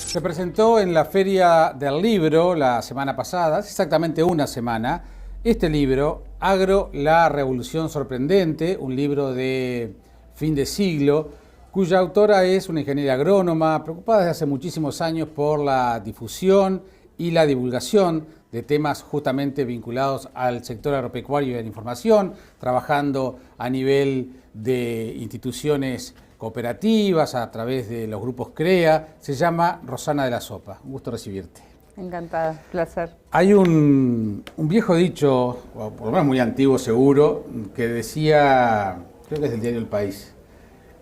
Se presentó en la Feria del Libro la semana pasada, hace exactamente una semana, este libro, Agro, la revolución sorprendente, un libro de fin de siglo, cuya autora es una ingeniera agrónoma preocupada desde hace muchísimos años por la difusión y la divulgación de temas justamente vinculados al sector agropecuario y a la información, trabajando a nivel de instituciones cooperativas, a través de los grupos CREA. Se llama Rosana de la Sopa. Un gusto recibirte. Encantada, placer. Hay un viejo dicho, o por lo menos muy antiguo seguro, que decía, creo que es del diario El País,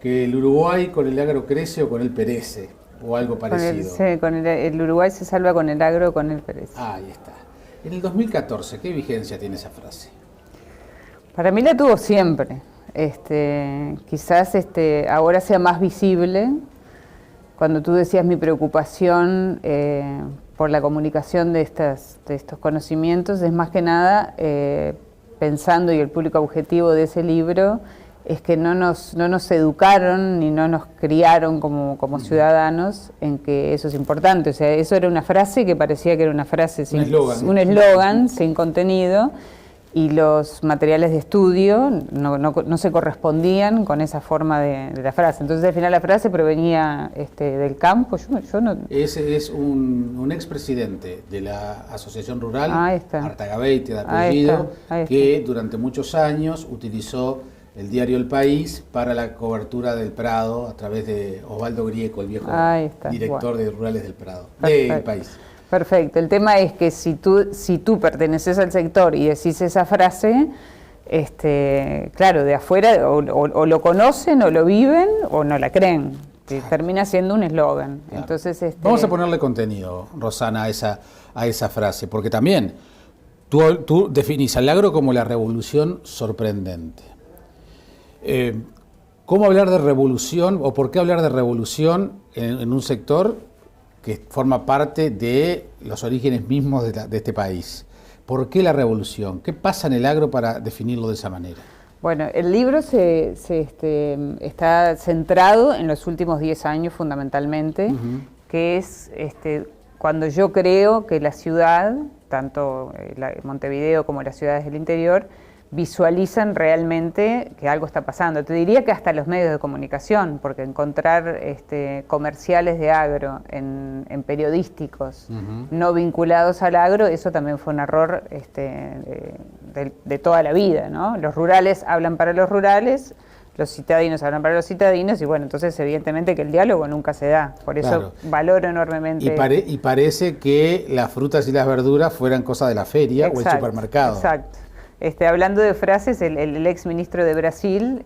que el Uruguay con el agro crece o con él perece, o algo parecido. El Uruguay se salva con el agro o con el perece. Ahí está. En el 2014, ¿qué vigencia tiene esa frase? Para mí la tuvo siempre. Quizás ahora sea más visible. Cuando tú decías mi preocupación por la comunicación de estos conocimientos, es más que nada pensando, y el público objetivo de ese libro, es que no nos educaron ni no nos criaron como ciudadanos en que eso es importante. O sea, eso era una frase que parecía que era una frase, un eslogan sin contenido, y los materiales de estudio no se correspondían con esa forma de la frase. Entonces al final la frase provenía del campo. Yo no... Ese es un expresidente de la Asociación Rural, Artagabeite de apellido, que durante muchos años utilizó el diario El País para la cobertura del Prado a través de Osvaldo Grieco, el viejo director de Rurales del Prado, del País. Perfecto. El tema es que si tú perteneces al sector y decís esa frase, claro, de afuera o lo conocen o lo viven o no la creen. Termina siendo un eslogan. Claro. Entonces, vamos a ponerle contenido, Rosana, a esa frase, porque también tú definís al agro como la revolución sorprendente. ¿Cómo hablar de revolución o por qué hablar de revolución en un sector que forma parte de los orígenes mismos de este país? ¿Por qué la revolución? ¿Qué pasa en el agro para definirlo de esa manera? Bueno, el libro está centrado en los últimos 10 años fundamentalmente, que es cuando yo creo que la ciudad, tanto Montevideo como las ciudades del interior, visualizan realmente que algo está pasando. Te diría que hasta los medios de comunicación, porque encontrar comerciales de agro en periodísticos no vinculados al agro, eso también fue un error de toda la vida, ¿no? Los rurales hablan para los rurales, los citadinos hablan para los citadinos, y bueno, entonces evidentemente que el diálogo nunca se da. Por eso valoro enormemente. Y parece que las frutas y las verduras fueran cosa de la feria o el supermercado. Exacto. Hablando de frases, el ex ministro de Brasil,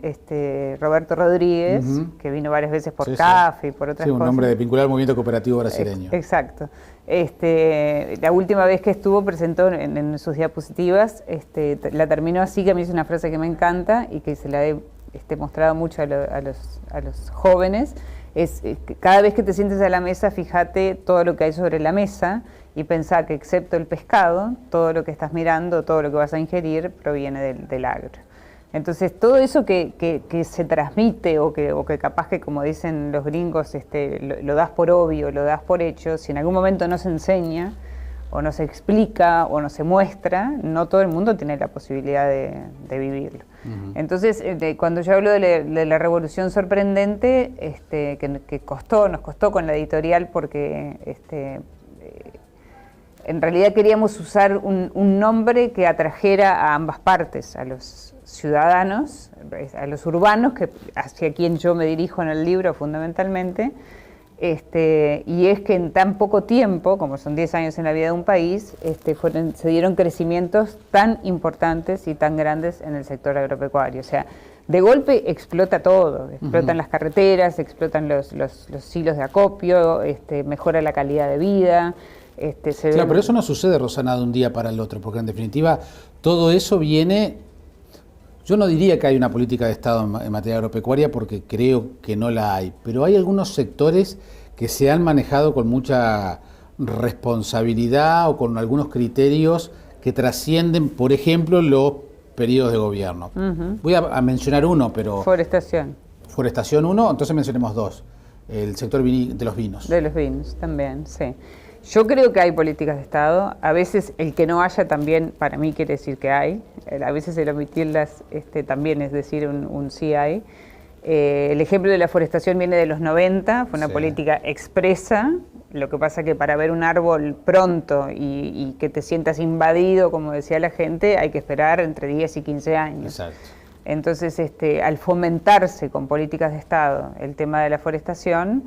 Roberto Rodríguez, que vino varias veces por CAF y por otras cosas. Un hombre vinculado al movimiento cooperativo brasileño. Exacto. La última vez que estuvo presentó en sus diapositivas, la terminó así, que a mí es una frase que me encanta y que se la he mostrado mucho a los jóvenes, es que cada vez que te sientes a la mesa, fíjate todo lo que hay sobre la mesa y pensá que excepto el pescado, todo lo que estás mirando, todo lo que vas a ingerir, proviene del agro. Entonces todo eso que se transmite o que capaz que, como dicen los gringos, lo das por obvio, lo das por hecho, si en algún momento no se enseña o no se explica o no se muestra, no todo el mundo tiene la posibilidad de vivirlo. Entonces, cuando yo hablo de la revolución sorprendente, que nos costó con la editorial porque en realidad queríamos usar un nombre que atrajera a ambas partes, a los ciudadanos, a los urbanos, hacia quien yo me dirijo en el libro fundamentalmente, y es que en tan poco tiempo, como son 10 años en la vida de un país, se dieron crecimientos tan importantes y tan grandes en el sector agropecuario. O sea, de golpe explota todo, explotan las carreteras, explotan los hilos de acopio, mejora la calidad de vida. Claro, pero eso no sucede, Rosana, de un día para el otro, porque en definitiva todo eso viene... Yo no diría que hay una política de Estado en materia agropecuaria porque creo que no la hay, pero hay algunos sectores que se han manejado con mucha responsabilidad o con algunos criterios que trascienden, por ejemplo, los periodos de gobierno. Voy a mencionar uno, pero... Forestación. Forestación uno, entonces mencionemos dos. el sector de los vinos. De los vinos también, sí. Yo creo que hay políticas de Estado. A veces el que no haya también, para mí quiere decir que hay. A veces el omitirlas también es decir un sí hay. El ejemplo de la forestación viene de los 90, fue una política expresa. Lo que pasa que para ver un árbol pronto y que te sientas invadido, como decía la gente, hay que esperar entre 10 y 15 años. Exacto. Entonces, al fomentarse con políticas de Estado el tema de la forestación,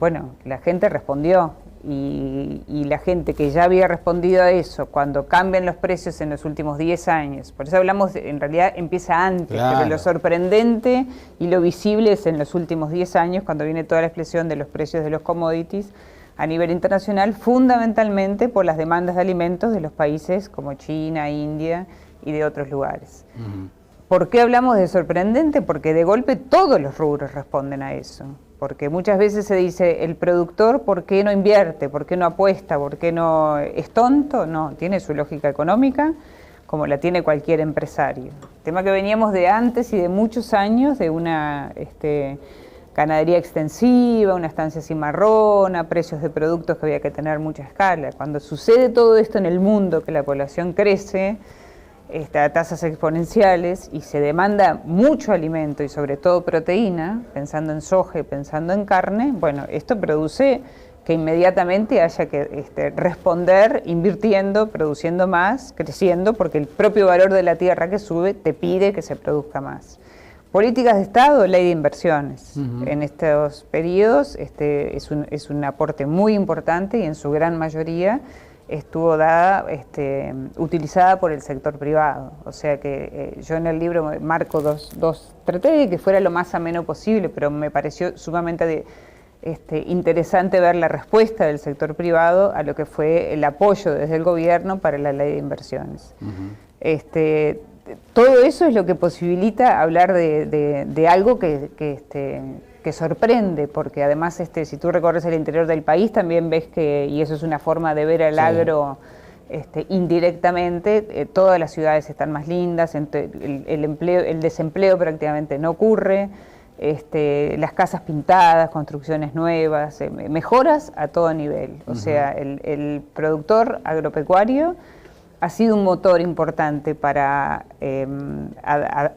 bueno, la gente respondió. Y la gente que ya había respondido a eso, cuando cambian los precios en los últimos 10 años, por eso hablamos, en realidad empieza antes, claro. Pero lo sorprendente y lo visible es en los últimos 10 años, cuando viene toda la explosión de los precios de los commodities a nivel internacional, fundamentalmente por las demandas de alimentos de los países como China, India y de otros lugares. ¿Por qué hablamos de sorprendente? Porque de golpe todos los rubros responden a eso. Porque muchas veces se dice, el productor, ¿por qué no invierte? ¿Por qué no apuesta? ¿Por qué no es tonto? No, tiene su lógica económica, como la tiene cualquier empresario. Tema que veníamos de antes y de muchos años, de una ganadería extensiva, una estancia cimarrona, precios de productos que había que tener mucha escala. Cuando sucede todo esto en el mundo, que la población crece, a tasas exponenciales y se demanda mucho alimento y sobre todo proteína, pensando en soja y pensando en carne, bueno, esto produce que inmediatamente haya que responder invirtiendo, produciendo más, creciendo, porque el propio valor de la tierra que sube te pide que se produzca más. Políticas de Estado, ley de inversiones. En estos periodos es un aporte muy importante y en su gran mayoría estuvo utilizada por el sector privado. O sea que yo en el libro marco traté de que fuera lo más ameno posible, pero me pareció sumamente interesante ver la respuesta del sector privado a lo que fue el apoyo desde el gobierno para la ley de inversiones. Todo eso es lo que posibilita hablar de algo que sorprende, porque además si tú recorres el interior del país también ves que, y eso es una forma de ver al agro indirectamente, todas las ciudades están más lindas, el desempleo prácticamente no ocurre, las casas pintadas, construcciones nuevas, mejoras a todo nivel. O sea, el productor agropecuario ha sido un motor importante para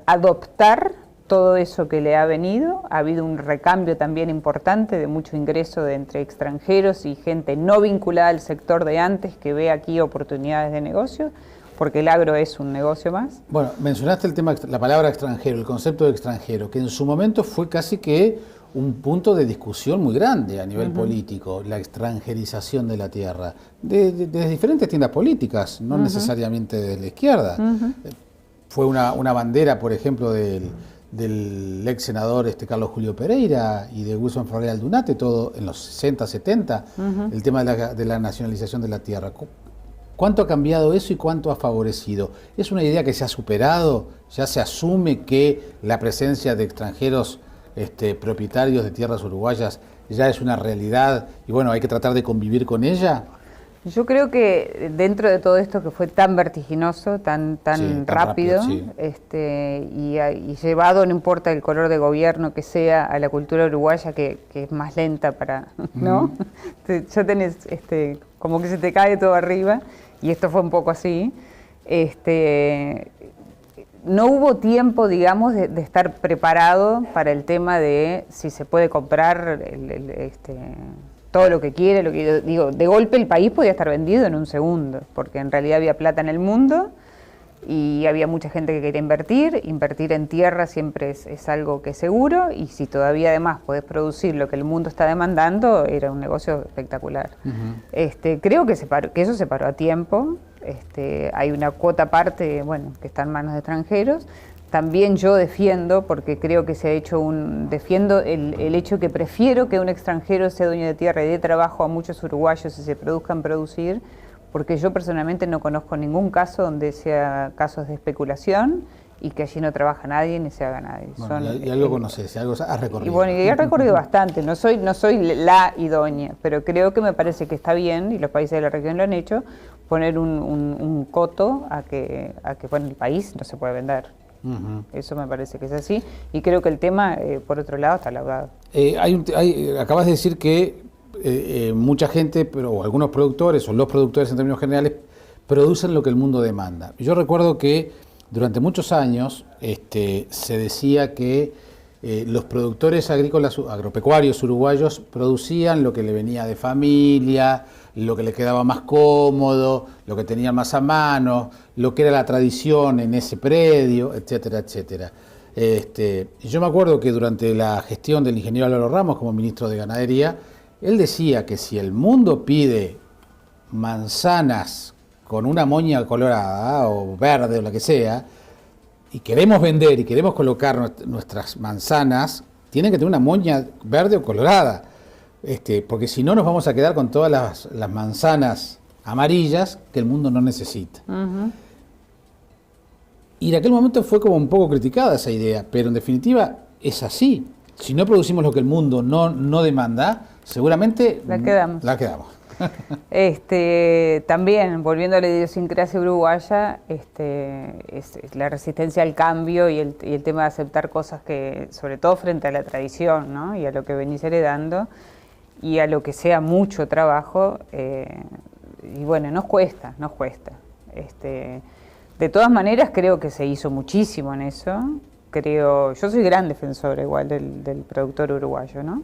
adoptar todo eso que le ha venido. Ha habido un recambio también importante de mucho ingreso entre extranjeros y gente no vinculada al sector de antes que ve aquí oportunidades de negocio, porque el agro es un negocio más. Bueno, mencionaste la palabra extranjero, el concepto de extranjero, que en su momento fue casi que un punto de discusión muy grande a nivel político, la extranjerización de la tierra, de diferentes tiendas políticas, no necesariamente de la izquierda. Fue una bandera, por ejemplo, del ex senador Carlos Julio Pereira y de Wilson Ferrer Aldunate, todo en los 60, 70, el tema de la nacionalización de la tierra. ¿Cuánto ha cambiado eso y cuánto ha favorecido? ¿Es una idea que se ha superado? ¿Ya se asume que la presencia de extranjeros propietarios de tierras uruguayas ya es una realidad y bueno, hay que tratar de convivir con ella? Yo creo que dentro de todo esto que fue tan vertiginoso, tan rápido, y llevado, no importa el color de gobierno que sea, a la cultura uruguaya que es más lenta para, ¿no? Ya tenés como que se te cae todo arriba, y esto fue un poco así. No hubo tiempo, digamos, de estar preparado para el tema de si se puede comprar todo lo que quiere, de golpe el país podía estar vendido en un segundo, porque en realidad había plata en el mundo y había mucha gente que quería invertir en tierra siempre es algo que es seguro, y si todavía además podés producir lo que el mundo está demandando, era un negocio espectacular. Creo que eso se paró a tiempo, hay una cuota aparte, bueno, que está en manos de extranjeros. También yo defiendo, porque creo que defiendo el hecho que prefiero que un extranjero sea dueño de tierra y dé trabajo a muchos uruguayos y se produzcan producir, porque yo personalmente no conozco ningún caso donde sea casos de especulación y que allí no trabaja nadie ni se haga nadie. Bueno, y algo conoces, algo has recorrido. Y bueno, y he recorrido bastante, no soy la idónea, pero creo que me parece que está bien, y los países de la región lo han hecho, poner un coto a que bueno, el país no se puede vender. Eso me parece que es así, y creo que el tema, por otro lado, está laudado. Acabas de decir que mucha gente, o algunos productores, o los productores en términos generales, producen lo que el mundo demanda. Yo recuerdo que durante muchos años se decía que los productores agrícolas, agropecuarios uruguayos producían lo que le venía de familia, lo que le quedaba más cómodo, lo que tenían más a mano, lo que era la tradición en ese predio, etcétera, etcétera. Yo me acuerdo que durante la gestión del ingeniero Álvaro Ramos como ministro de Ganadería, él decía que si el mundo pide manzanas con una moña colorada o verde o la que sea, y queremos vender y queremos colocar nuestras manzanas, tienen que tener una moña verde o colorada, porque si no nos vamos a quedar con todas las manzanas amarillas que el mundo no necesita. Uh-huh. Y en aquel momento fue como un poco criticada esa idea, pero en definitiva es así. Si no producimos lo que el mundo no demanda, seguramente la quedamos. También, volviendo a la idiosincrasia uruguaya, es la resistencia al cambio y el tema de aceptar cosas que, sobre todo frente a la tradición, ¿no? Y a lo que venís heredando y a lo que sea mucho trabajo, y bueno, nos cuesta. De todas maneras, creo que se hizo muchísimo en eso. Yo soy gran defensora igual del productor uruguayo, ¿no?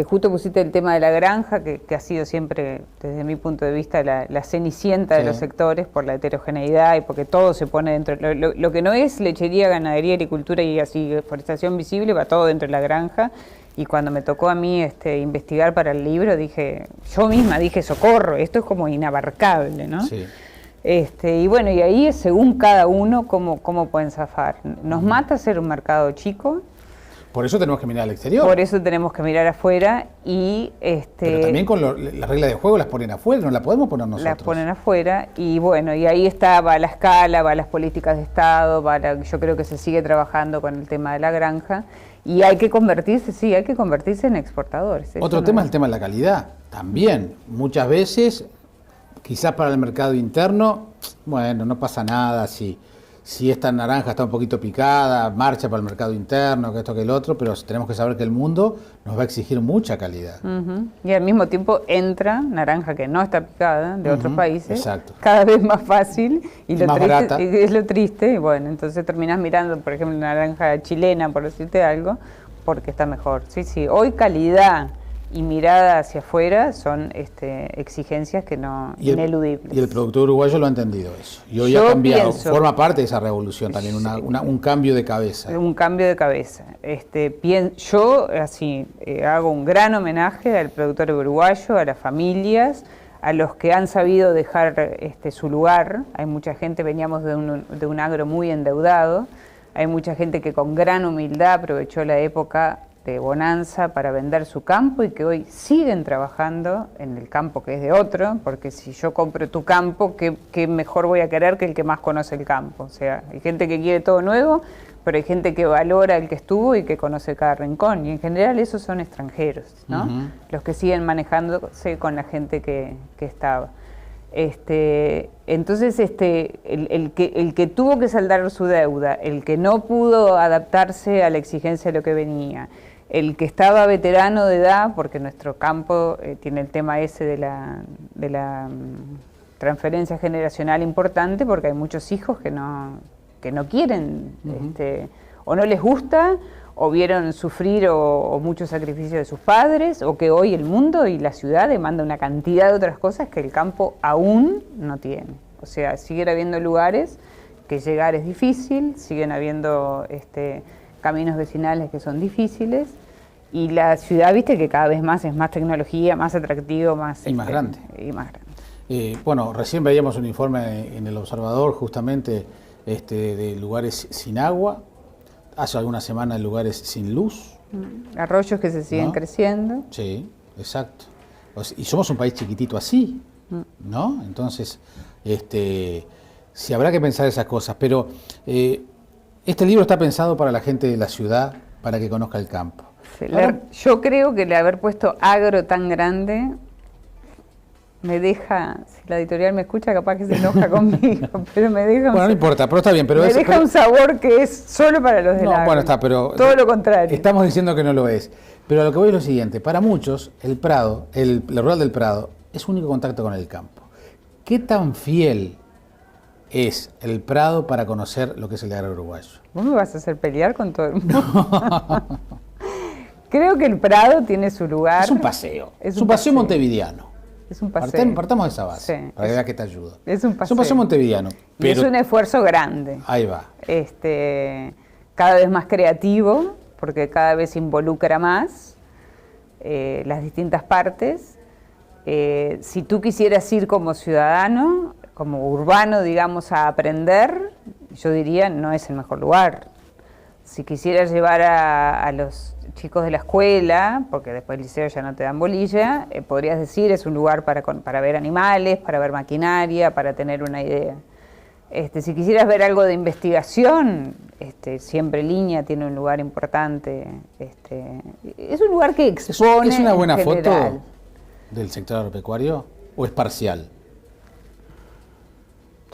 Justo pusiste el tema de la granja, que ha sido siempre, desde mi punto de vista, la cenicienta de los sectores por la heterogeneidad y porque todo se pone dentro. Lo que no es lechería, ganadería, agricultura y así forestación visible, va todo dentro de la granja. Y cuando me tocó a mí investigar para el libro, yo misma dije, socorro, esto es como inabarcable, ¿no? Sí. Y bueno, y ahí es según cada uno cómo pueden zafar. Nos mata ser un mercado chico. Por eso tenemos que mirar al exterior. Por eso tenemos que mirar afuera y... Pero también con las reglas de juego las ponen afuera, no las podemos poner nosotros. Las ponen afuera y bueno, y ahí va la escala, va las políticas de Estado, yo creo que se sigue trabajando con el tema de la granja y hay que convertirse en exportadores. Otro tema es el tema de la calidad. También, muchas veces, quizás para el mercado interno, bueno, no pasa nada si esta naranja está un poquito picada, marcha para el mercado interno, que esto que el otro, pero tenemos que saber que el mundo nos va a exigir mucha calidad. Uh-huh. Y al mismo tiempo entra naranja que no está picada de otros países, exacto, cada vez más fácil y más barata. Es lo triste, y bueno, entonces terminás mirando, por ejemplo, naranja chilena, por decirte algo, porque está mejor. Sí, hoy calidad y mirada hacia afuera son exigencias que no ineludibles. Y el productor uruguayo lo ha entendido eso. Y hoy ha cambiado, forma parte de esa revolución también, un cambio de cabeza. Un cambio de cabeza. Yo hago un gran homenaje al productor uruguayo, a las familias, a los que han sabido dejar su lugar. Hay mucha gente, veníamos de un agro muy endeudado, hay mucha gente que con gran humildad aprovechó la época de bonanza para vender su campo y que hoy siguen trabajando en el campo que es de otro, porque si yo compro tu campo, ¿qué mejor voy a querer que el que más conoce el campo? O sea, hay gente que quiere todo nuevo, pero hay gente que valora el que estuvo y que conoce cada rincón, y en general esos son extranjeros, ¿no? Uh-huh. Los que siguen manejándose con la gente que estaba. Entonces el que tuvo que saldar su deuda, el que no pudo adaptarse a la exigencia de lo que venía, el que estaba veterano de edad, porque nuestro campo tiene el tema ese de la transferencia generacional importante, porque hay muchos hijos que no quieren, uh-huh, o no les gusta, o vieron sufrir o mucho sacrificio de sus padres, o que hoy el mundo y la ciudad demanda una cantidad de otras cosas que el campo aún no tiene. O sea, siguen habiendo lugares que llegar es difícil, siguen habiendo caminos vecinales que son difíciles, y la ciudad, viste, que cada vez más es más tecnología, más atractivo, más grande. Y más grande. Bueno, recién veíamos un informe en El Observador justamente de lugares sin agua, hace algunas semanas lugares sin luz. Arroyos que se siguen creciendo. Sí, exacto. Y somos un país chiquitito así, ¿no? Entonces, sí habrá que pensar esas cosas, pero este libro está pensado para la gente de la ciudad, para que conozca el campo. Sí, yo creo que el haber puesto agro tan grande me deja, si la editorial me escucha, capaz que se enoja conmigo, pero me deja no importa, pero está bien. Pero deja un sabor que es solo para los del agro. Bueno, está, pero todo lo contrario. Estamos diciendo que no lo es. Pero a lo que voy es lo siguiente, para muchos el Prado, la rural del Prado, es su único contacto con el campo. ¿Qué tan fiel es el Prado para conocer lo que es el agro uruguayo? ¿Vos me vas a hacer pelear con todo el mundo? Creo que el Prado tiene su lugar. Es un paseo, es un paseo montevideano. Es un paseo. Partamos de esa base, Sí, para que veas que te ayuda. Es un paseo. montevideano. Pero y es un esfuerzo grande. Ahí va. Cada vez más creativo, porque cada vez involucra más las distintas partes. Si tú quisieras ir como ciudadano, como urbano, digamos, a aprender, yo diría, no es el mejor lugar. Si quisieras llevar a los chicos de la escuela, porque después el liceo ya no te dan bolilla, podrías decir, es un lugar para ver animales, para ver maquinaria, para tener una idea. Si quisieras ver algo de investigación, siempre Línea tiene un lugar importante. Es un lugar que expone. ¿Es una buena en general. foto del sector agropecuario o es parcial?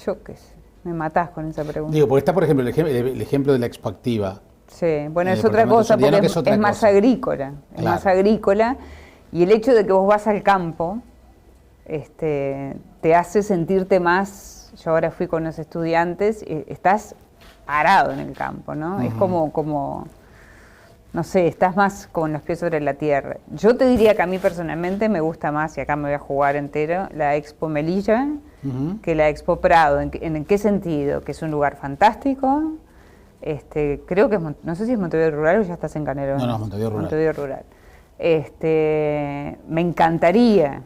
Yo qué sé, me matás con esa pregunta. Digo, porque está, por ejemplo, el ejemplo de la Expoactiva. Sí, bueno, es otra cosa, porque es más agrícola. Es más agrícola. Y el hecho de que vos vas al campo te hace sentirte más. Yo ahora fui con los estudiantes, estás arado en el campo, ¿no? Es como, no sé, estás más con los pies sobre la tierra. Yo te diría que a mí personalmente me gusta más, y acá me voy a jugar entero, la Expo Melilla que la Expo Prado. ¿En qué sentido? Que es un lugar fantástico. Creo que no sé si es Montevideo Rural o ya estás en Canelones. No, Montevideo Rural. Montevideo Rural. Me encantaría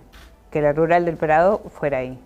que la Rural del Prado fuera ahí.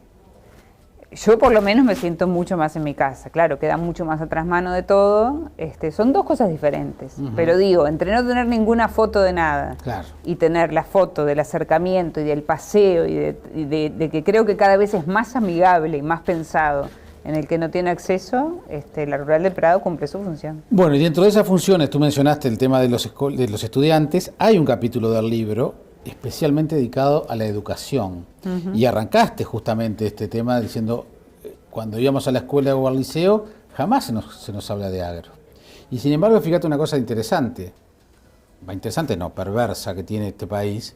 Yo por lo menos me siento mucho más en mi casa. Claro, queda mucho más atrás mano de todo. Son dos cosas diferentes. Pero digo, entre no tener ninguna foto de nada y tener la foto del acercamiento y del paseo y de que creo que cada vez es más amigable y más pensado en el que no tiene acceso, la Rural del Prado cumple su función. Bueno, y dentro de esas funciones, tú mencionaste el tema de los estudiantes, hay un capítulo del libro especialmente dedicado a la educación. Y arrancaste justamente este tema diciendo, cuando íbamos a la escuela o al liceo, jamás se nos habla de agro. Y sin embargo, fíjate una cosa interesante, perversa que tiene este país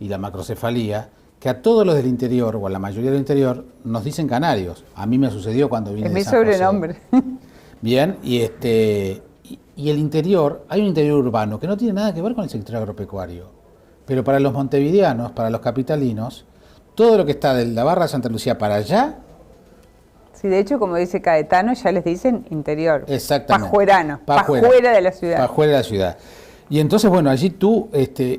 y la macrocefalía, que a todos los del interior, o a la mayoría del interior, nos dicen canarios. A mí me sucedió cuando vine de San José. Es mi sobrenombre. Bien, y el interior, hay un interior urbano que no tiene nada que ver con el sector agropecuario. Pero para los montevideanos, para los capitalinos, todo lo que está de la barra de Santa Lucía para allá. Sí, de hecho, como dice Caetano, ya les dicen interior. Exactamente. Pajuerano, pajuera de la ciudad. Pajuera de la ciudad. Y entonces, bueno, allí tú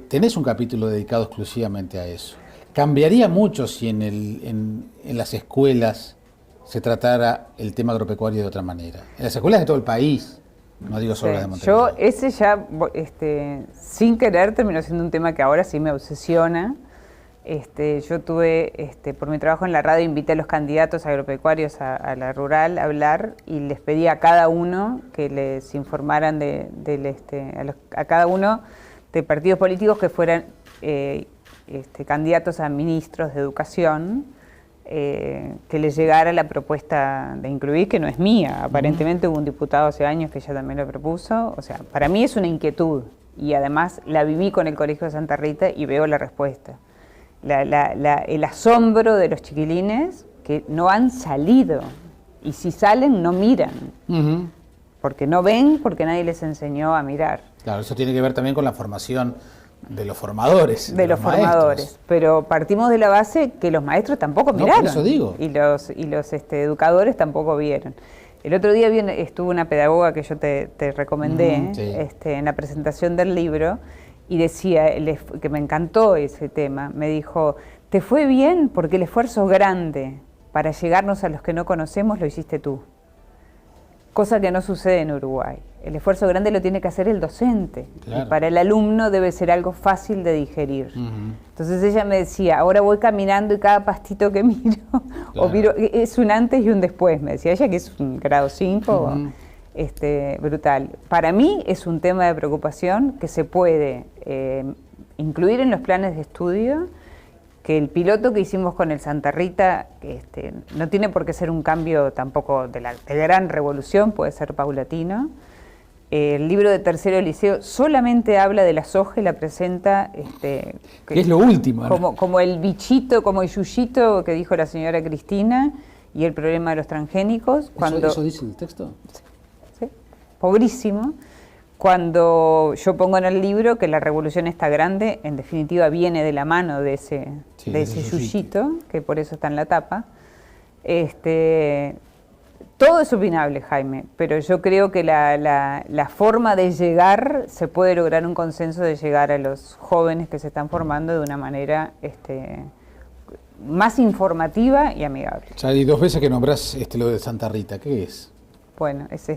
tenés un capítulo dedicado exclusivamente a eso. ¿Cambiaría mucho si en las escuelas se tratara el tema agropecuario de otra manera? En las escuelas de todo el país. No digo solo la de Montevideo. Yo ese ya, sin querer, terminó siendo un tema que ahora sí me obsesiona. Yo tuve, por mi trabajo en la radio, invité a los candidatos agropecuarios a la rural a hablar y les pedí a cada uno que les informaran a cada uno de partidos políticos que fueran candidatos a ministros de educación, que les llegara la propuesta de incluir, que no es mía. Aparentemente hubo un diputado hace años que ya también lo propuso. O sea, para mí es una inquietud y además la viví con el Colegio de Santa Rita y veo la respuesta. El asombro de los chiquilines que no han salido y si salen no miran. Porque no ven, porque nadie les enseñó a mirar. Claro, eso tiene que ver también con la formación de los formadores. De los formadores. Pero partimos de la base que los maestros tampoco miraron. Por eso digo. Y los educadores tampoco vieron. El otro día estuvo una pedagoga que yo te recomendé en la presentación del libro y decía que me encantó ese tema. Me dijo, te fue bien porque el esfuerzo grande para llegarnos a los que no conocemos lo hiciste tú. Cosa que no sucede en Uruguay. El esfuerzo grande lo tiene que hacer el docente. Claro. Y para el alumno debe ser algo fácil de digerir. Entonces ella me decía, ahora voy caminando y cada pastito que miro, es un antes y un después. Me decía ella que es un grado 5, brutal. Para mí es un tema de preocupación que se puede incluir en los planes de estudio, que el piloto que hicimos con el Santa Rita no tiene por qué ser un cambio tampoco de gran revolución, puede ser paulatino, El libro de tercero del liceo solamente habla de la soja y la presenta que es lo último, ¿no? como el bichito, como el yuyito que dijo la señora Cristina, y el problema de los transgénicos. ¿Eso dice el texto? Sí, pobrísimo. Cuando yo pongo en el libro que la revolución está grande, en definitiva viene de la mano de ese yuyito, que por eso está en la tapa. Todo es opinable, Jaime, pero yo creo que la forma de llegar, se puede lograr un consenso de llegar a los jóvenes que se están formando de una manera más informativa y amigable. Ya hay 2 veces que nombrás lo de Santa Rita, ¿qué es? Bueno, es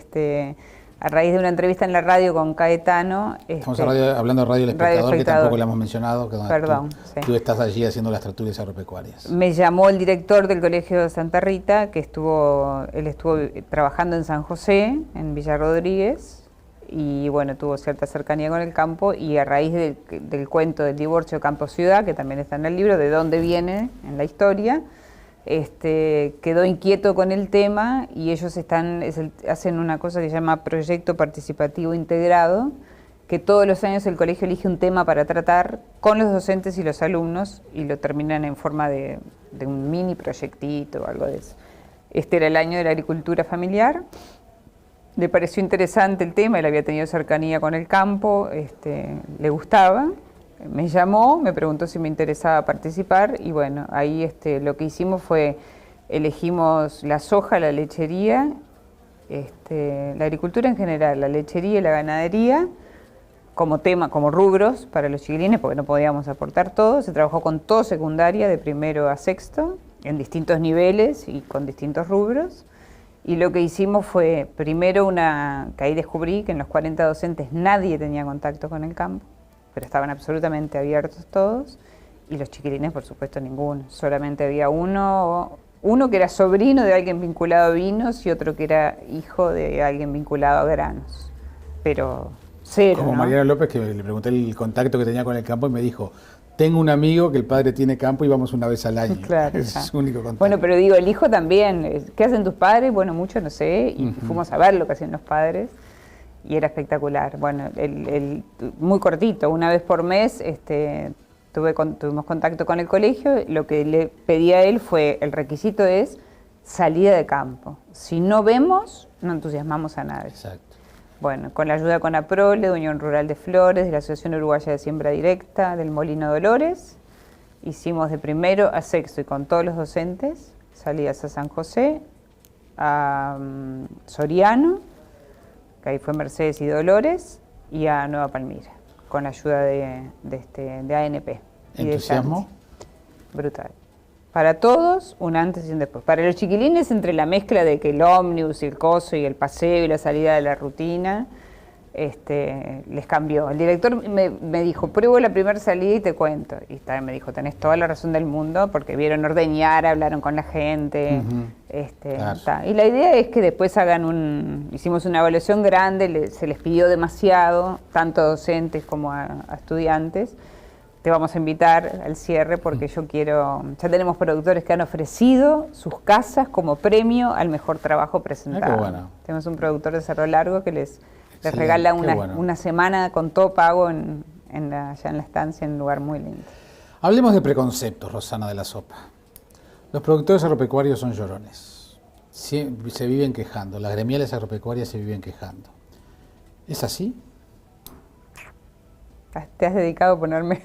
a raíz de una entrevista en la radio con Caetano. Estamos hablando de Radio El Espectador, que tampoco le hemos mencionado. Que Perdón. Tú estás allí haciendo las tertulias agropecuarias. Me llamó el director del Colegio de Santa Rita, él estuvo trabajando en San José, en Villa Rodríguez, y bueno, tuvo cierta cercanía con el campo, y a raíz del cuento del divorcio campo-ciudad, que también está en el libro, de dónde viene en la historia, quedó inquieto con el tema, y ellos hacen una cosa que se llama Proyecto Participativo Integrado, que todos los años el colegio elige un tema para tratar con los docentes y los alumnos, y lo terminan en forma de un mini proyectito o algo de eso. Este era el año de la agricultura familiar. Le pareció interesante el tema, él había tenido cercanía con el campo, le gustaba. Me llamó, me preguntó si me interesaba participar, y bueno, ahí lo que hicimos fue, elegimos la soja, la lechería, la agricultura en general, la lechería y la ganadería, como tema, como rubros para los chiquilines, porque no podíamos aportar todo. Se trabajó con todo secundaria, de primero a sexto, en distintos niveles y con distintos rubros. Y lo que hicimos fue, primero que ahí descubrí que en los 40 docentes nadie tenía contacto con el campo, pero estaban absolutamente abiertos todos, y los chiquilines, por supuesto, ninguno. Solamente había uno que era sobrino de alguien vinculado a vinos y otro que era hijo de alguien vinculado a granos. Pero cero, como ¿no? Mariana López, que le pregunté el contacto que tenía con el campo y me dijo, tengo un amigo que el padre tiene campo y vamos una vez al año. Claro, es su único contacto. Bueno, pero digo, el hijo también. ¿Qué hacen tus padres? Bueno, mucho no sé, y fuimos a ver lo que hacían los padres. Y era espectacular. Bueno, muy cortito, una vez por mes tuvimos contacto con el colegio. Lo que le pedí a él fue, el requisito es salida de campo. Si no vemos, no entusiasmamos a nadie. Exacto. Bueno, con la ayuda con APROLE, de Unión Rural de Flores, de la Asociación Uruguaya de Siembra Directa, del Molino Dolores, hicimos de primero a sexto, y con todos los docentes, salidas a San José, a Soriano, que ahí fue Mercedes y Dolores, y a Nueva Palmira, con la ayuda de ANP. ¿Entusiasmo? Brutal. Para todos, un antes y un después. Para los chiquilines, entre la mezcla de que el ómnibus y el coso y el paseo y la salida de la rutina, les cambió. El director me dijo, pruebo la primera salida y te cuento. Y me dijo, tenés toda la razón del mundo, porque vieron ordeñar, hablaron con la gente. Claro. Y la idea es que después hicimos una evaluación grande, se les pidió demasiado, tanto a docentes como a estudiantes. Te vamos a invitar al cierre porque ya tenemos productores que han ofrecido sus casas como premio al mejor trabajo presentado. Qué bueno. Tenemos un productor de Cerro Largo que les regala una semana con todo pago allá en la estancia, en un lugar muy lindo. Hablemos de preconceptos, Rosana de la Sopa. Los productores agropecuarios son llorones. Se viven quejando, las gremiales agropecuarias se viven quejando. ¿Es así? Te has dedicado a ponerme...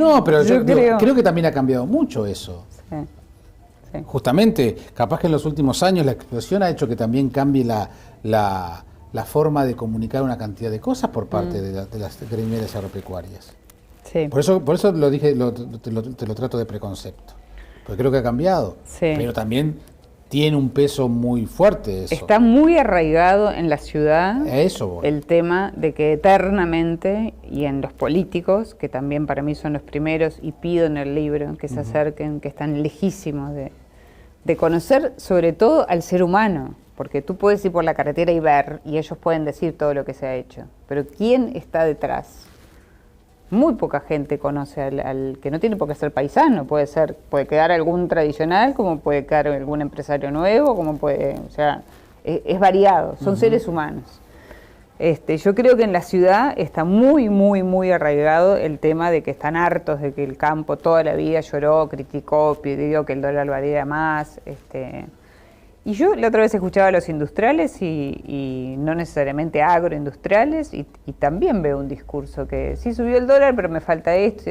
No, pero yo creo que también ha cambiado mucho eso. Sí. Justamente, capaz que en los últimos años la explosión ha hecho que también cambie la forma de comunicar una cantidad de cosas por parte de las gremiales agropecuarias. Sí. Por eso lo dije, te lo trato de preconcepto. Porque creo que ha cambiado. Sí. Pero también tiene un peso muy fuerte eso. Está muy arraigado en la ciudad el tema de que eternamente, y en los políticos, que también para mí son los primeros, y pido en el libro que se acerquen, que están lejísimos de conocer sobre todo al ser humano, porque tú puedes ir por la carretera y ver, y ellos pueden decir todo lo que se ha hecho, pero ¿quién está detrás? Muy poca gente conoce al que no tiene por qué ser paisano, puede quedar algún tradicional, como puede quedar algún empresario nuevo, es variado, son seres humanos. Yo creo que en la ciudad está muy, muy, muy arraigado el tema de que están hartos de que el campo toda la vida lloró, criticó, pidió que el dólar valiera más. Y yo la otra vez escuchaba a los industriales y no necesariamente agroindustriales y también veo un discurso que sí subió el dólar, pero me falta esto.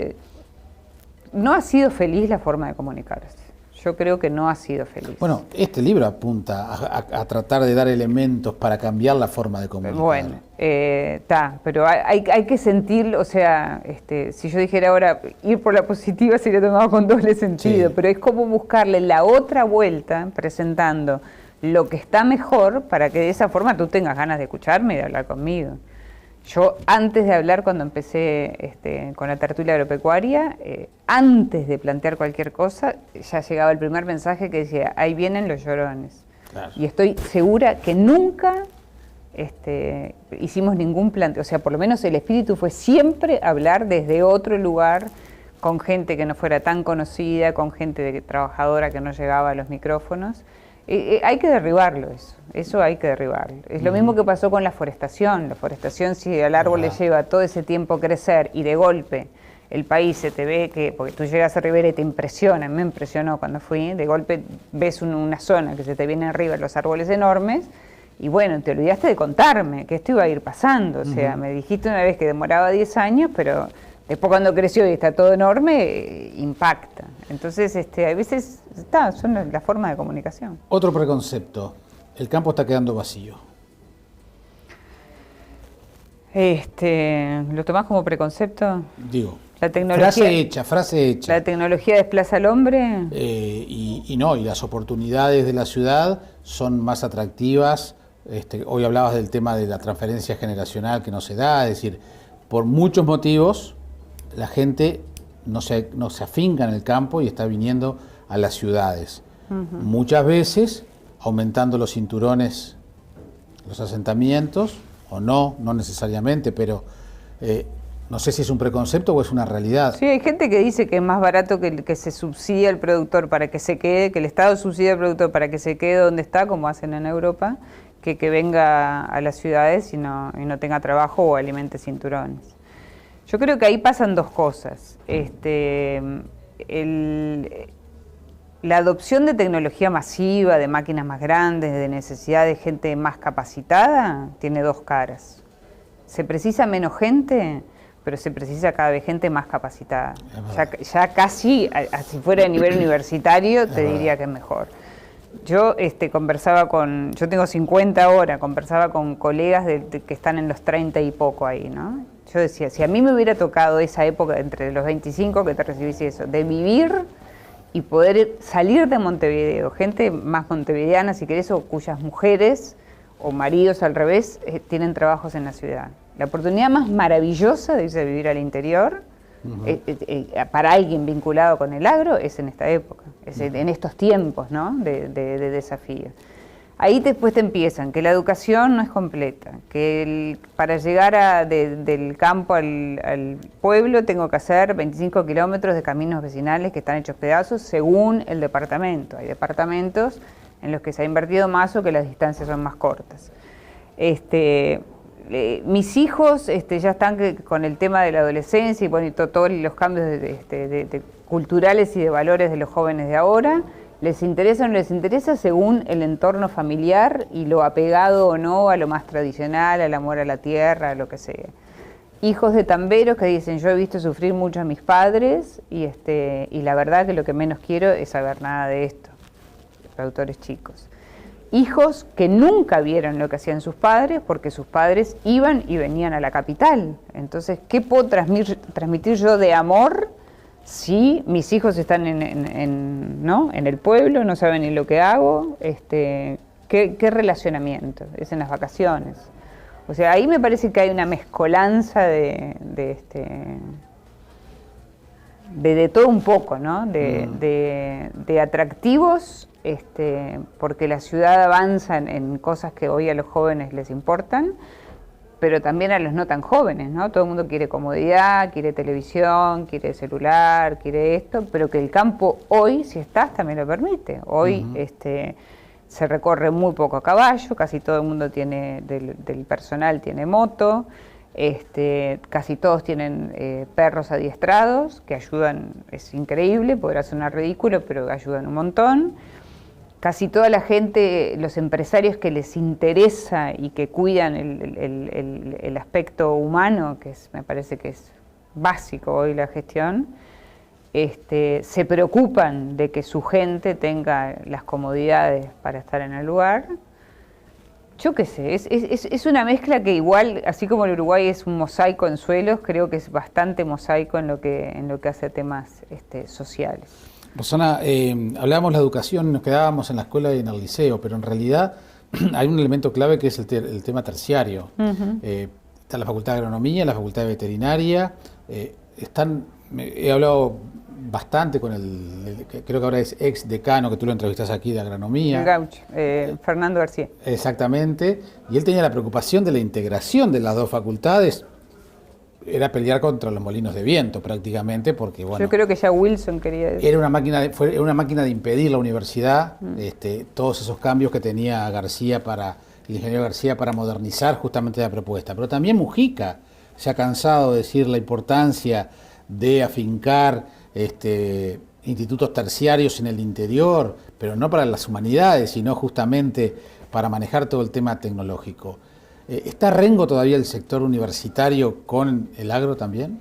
No ha sido feliz la forma de comunicarse. Yo creo que no ha sido feliz. Bueno, este libro apunta a tratar de dar elementos para cambiar la forma de comunicar. Bueno, pero hay que sentir, o sea, si yo dijera ahora ir por la positiva sería tomado con doble sentido, pero es como buscarle la otra vuelta presentando lo que está mejor para que de esa forma tú tengas ganas de escucharme y de hablar conmigo. Yo antes de hablar, cuando empecé con la tertulia agropecuaria, antes de plantear cualquier cosa, ya llegaba el primer mensaje que decía, ahí vienen los llorones. Claro. Y estoy segura que nunca hicimos ningún planteo, o sea, por lo menos el espíritu fue siempre hablar desde otro lugar, con gente que no fuera tan conocida, con gente trabajadora que no llegaba a los micrófonos. Hay que derribarlo eso hay que derribarlo. Es lo mismo que pasó con la forestación. La forestación, si al árbol le lleva todo ese tiempo crecer y de golpe el país se te ve porque tú llegas a Rivera y te impresiona, me impresionó cuando fui, de golpe ves una zona que se te viene arriba, los árboles enormes, y bueno, te olvidaste de contarme que esto iba a ir pasando. O sea, me dijiste una vez que demoraba 10 años, pero después cuando creció y está todo enorme, impacta. Entonces, a veces son la forma de comunicación. Otro preconcepto, el campo está quedando vacío. ¿Lo tomás como preconcepto? Digo, la tecnología, frase hecha. ¿La tecnología desplaza al hombre? Y las oportunidades de la ciudad son más atractivas. Hoy hablabas del tema de la transferencia generacional que no se da, es decir, por muchos motivos la gente no se afinca en el campo y está viniendo a las ciudades. Muchas veces aumentando los cinturones, los asentamientos, o no necesariamente, pero no sé si es un preconcepto o es una realidad. Sí, hay gente que dice que es más barato que se subsidia al productor para que se quede, que el Estado subsidia al productor para que se quede donde está, como hacen en Europa, que venga a las ciudades y no tenga trabajo o alimente cinturones. Yo creo que ahí pasan dos cosas. La adopción de tecnología masiva, de máquinas más grandes, de necesidad de gente más capacitada, tiene dos caras. Se precisa menos gente, pero se precisa cada vez gente más capacitada. Ya casi, si fuera a nivel universitario, te diría que es mejor. Yo yo tengo 50 ahora, conversaba con colegas que están en los 30 y poco ahí, ¿no? Yo decía, si a mí me hubiera tocado esa época, entre los 25 que te recibís y eso, de vivir y poder salir de Montevideo, gente más montevideana, si querés, o cuyas mujeres o maridos al revés tienen trabajos en la ciudad. La oportunidad más maravillosa de irse a vivir al interior, para alguien vinculado con el agro, es en esta época, en estos tiempos, ¿no?, de desafíos. Ahí después te empiezan, que la educación no es completa, que para llegar del campo al pueblo tengo que hacer 25 kilómetros de caminos vecinales que están hechos pedazos según el departamento. Hay departamentos en los que se ha invertido más o que las distancias son más cortas. Mis hijos ya están con el tema de la adolescencia y bueno, todos los cambios culturales y de valores de los jóvenes de ahora. ¿Les interesa o no les interesa? Según el entorno familiar y lo apegado o no a lo más tradicional, al amor a la tierra, a lo que sea. Hijos de tamberos que dicen, yo he visto sufrir mucho a mis padres y la verdad que lo que menos quiero es saber nada de esto. Productores chicos. Hijos que nunca vieron lo que hacían sus padres porque sus padres iban y venían a la capital. Entonces, ¿qué puedo transmitir yo de amor si mis hijos están en el pueblo, no saben ni lo que hago? ¿Qué relacionamiento? Es en las vacaciones. O sea, ahí me parece que hay una mezcolanza de todo un poco, ¿no? De atractivos, porque la ciudad avanza en cosas que hoy a los jóvenes les importan, pero también a los no tan jóvenes, ¿no? Todo el mundo quiere comodidad, quiere televisión, quiere celular, quiere esto, pero que el campo hoy, si estás, también lo permite. Hoy, se recorre muy poco a caballo, casi todo el mundo tiene, del personal tiene moto, casi todos tienen perros adiestrados que ayudan, es increíble, podrá sonar ridículo, pero ayudan un montón. Casi toda la gente, los empresarios que les interesa y que cuidan el aspecto humano, me parece que es básico hoy la gestión, se preocupan de que su gente tenga las comodidades para estar en el lugar. Yo qué sé, es una mezcla que igual, así como el Uruguay es un mosaico en suelos, creo que es bastante mosaico en lo que hace temas sociales. Rosana, hablábamos de la educación, nos quedábamos en la escuela y en el liceo, pero en realidad hay un elemento clave que es el tema terciario. Está la Facultad de Agronomía, la Facultad de Veterinaria, he hablado bastante con creo que ahora es ex decano, que tú lo entrevistás aquí, de Agronomía. Gauch, Fernando García. Exactamente, y él tenía la preocupación de la integración de las dos facultades. Era pelear contra los molinos de viento prácticamente, porque bueno... Yo creo que ya Wilson quería decir. Era una máquina de impedir la universidad, todos esos cambios que tenía el ingeniero García para modernizar justamente la propuesta. Pero también Mujica se ha cansado de decir la importancia de afincar institutos terciarios en el interior, pero no para las humanidades, sino justamente para manejar todo el tema tecnológico. ¿Está rengo todavía el sector universitario con el agro también?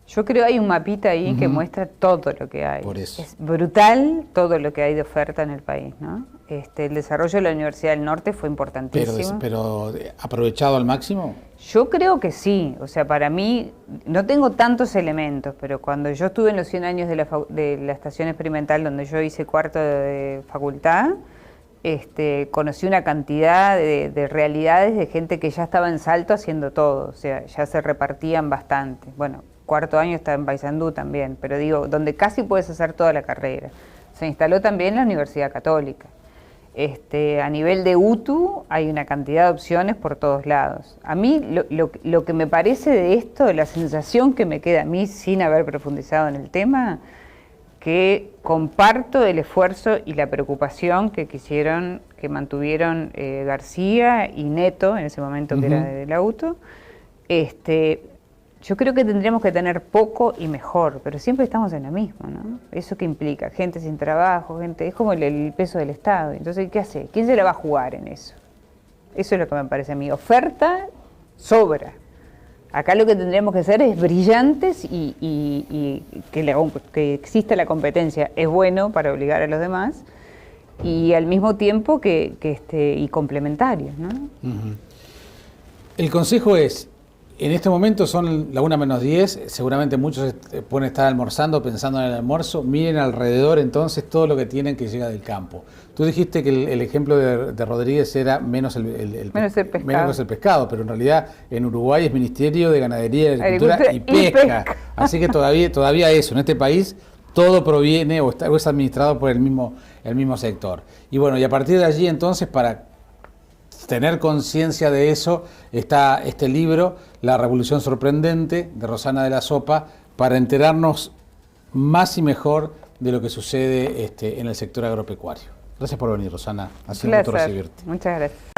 Yo creo que hay un mapita ahí que muestra todo lo que hay. Por eso. Es brutal todo lo que hay de oferta en el país, ¿no? El desarrollo de la Universidad del Norte fue importantísimo. Pero ¿aprovechado al máximo? Yo creo que sí. O sea, para mí, no tengo tantos elementos, pero cuando yo estuve en los 100 años de la estación experimental, donde yo hice cuarto de facultad, conocí una cantidad de realidades de gente que ya estaba en Salto haciendo todo, o sea, ya se repartían bastante. Bueno, cuarto año está en Paysandú también, pero digo, donde casi puedes hacer toda la carrera. Se instaló también la Universidad Católica. A nivel de UTU hay una cantidad de opciones por todos lados. A mí lo que me parece de esto, la sensación que me queda a mí sin haber profundizado en el tema, que comparto el esfuerzo y la preocupación que mantuvieron García y Neto, en ese momento que era del auto. Yo creo que tendríamos que tener poco y mejor, pero siempre estamos en lo mismo, ¿no? ¿Eso qué implica? Gente sin trabajo, es como el peso del Estado. Entonces, ¿qué hace? ¿Quién se la va a jugar en eso? Eso es lo que me parece a mí. Oferta sobra. Acá lo que tendríamos que hacer es brillantes y que exista la competencia es bueno para obligar a los demás y al mismo tiempo y complementarios, ¿no? El consejo es, en este momento son la 1:10, seguramente muchos pueden estar almorzando pensando en el almuerzo, miren alrededor entonces todo lo que tienen que llega del campo. Tú dijiste que el ejemplo de Rodríguez era menos el pescado, pero en realidad en Uruguay es Ministerio de Ganadería, Agricultura y Pesca. Así que todavía eso, en este país todo proviene o es administrado por el mismo sector. Y bueno, y a partir de allí entonces, para tener conciencia de eso, está este libro, La Revolución Sorprendente, de Rosana de la Sopa, para enterarnos más y mejor de lo que sucede en el sector agropecuario. Gracias por venir, Rosana. Ha sido un gusto recibirte. Muchas gracias.